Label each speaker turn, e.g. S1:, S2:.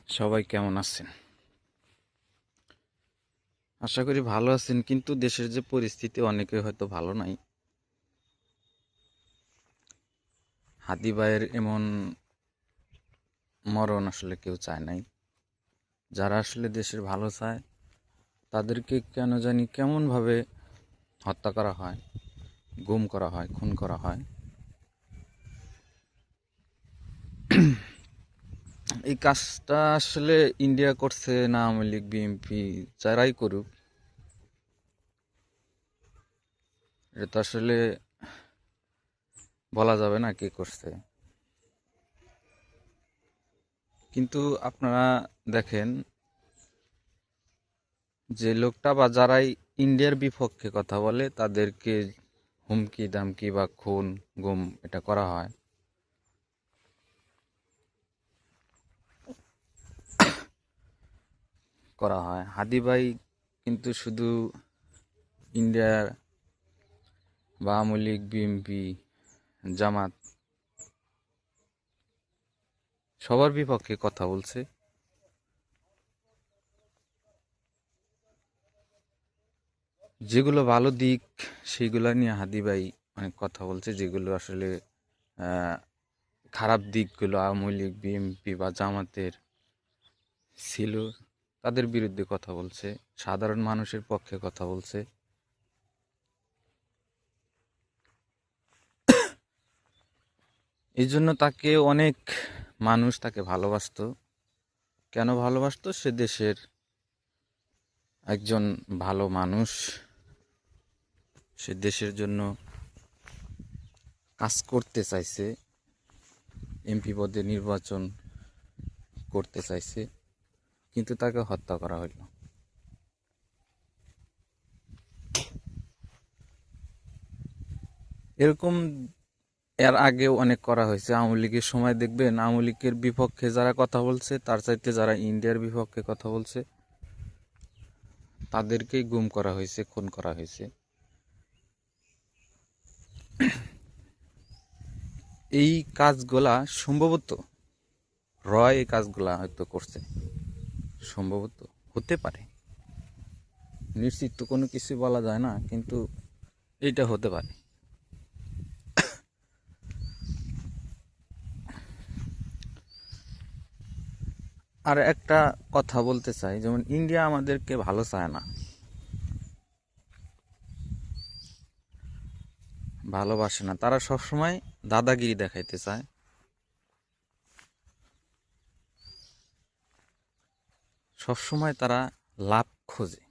S1: সবাই কেমন আছেন? আশা করি ভালো আছেন, কিন্তু দেশের যে পরিস্থিতি অনেকে হয়তো ভালো নাই। হাদি ভাইয়ের এমন মরণ আসলে কেউ চায় নাই। যারা আসলে দেশের ভালো চায় তাদেরকে কেন জানি কেমনভাবে হত্যা করা হয়, গুম করা হয়, খুন করা হয়। এই কাজটা আসলে ইন্ডিয়া করছে না আওয়ামী লীগ, বিএনপি, যারাই করুক, এটা তো আসলে বলা যাবে না কে করছে। কিন্তু আপনারা দেখেন যে লোকটা বা যারাই ইন্ডিয়ার বিপক্ষে কথা বলে তাদেরকে হুমকি দামকি বা খুন গুম এটা করা হয়। হাদি ভাই কিন্তু শুধু ইন্ডিয়ার বা আওয়ামী লীগ, বিএনপি, জামাত সবার বিপক্ষে কথা বলছে। যেগুলো ভালো দিক সেগুলো নিয়ে হাদি ভাই অনেক কথা বলছে, যেগুলো আসলে আহ, খারাপ দিকগুলো আওয়ামী লীগ, বিএনপি বা জামাতের ছিল তাদের বিরুদ্ধে কথা বলছে, সাধারণ মানুষের পক্ষে কথা বলছে। এই জন্য তাকে অনেক মানুষ তাকে ভালোবাসতো। কেন ভালোবাসতো? সে দেশের একজন ভালো মানুষ, সে দেশের জন্য কাজ করতে চাইছে, এমপি পদে নির্বাচন করতে চাইছে, কিন্তু তাকে হত্যা করা হইল। এরকম এর আগেও অনেক করা হয়েছে। আওয়ামী লীগের সময় দেখবেন আওয়ামী লীগের বিপক্ষে যারা কথা বলছে তার চাইতে যারা ইন্ডিয়ার বিপক্ষে কথা বলছে তাদেরকেই গুম করা হয়েছে, খুন করা হয়েছে। এই কাজগুলা সম্ভবত রয় এই কাজগুলা হয়তো করছে, সম্ভবত, হতে পারে, নিশ্চিত তো কোনো কিছু বলা যায় না, কিন্তু এইটা হতে পারে। আর একটা কথা বলতে চাই, যেমন ইন্ডিয়া আমাদেরকে ভালো চায় না, ভালোবাসে না, তারা সবসময় দাদাগিরি দেখাইতে চায়, সবসময় তারা লাভ খোঁজে।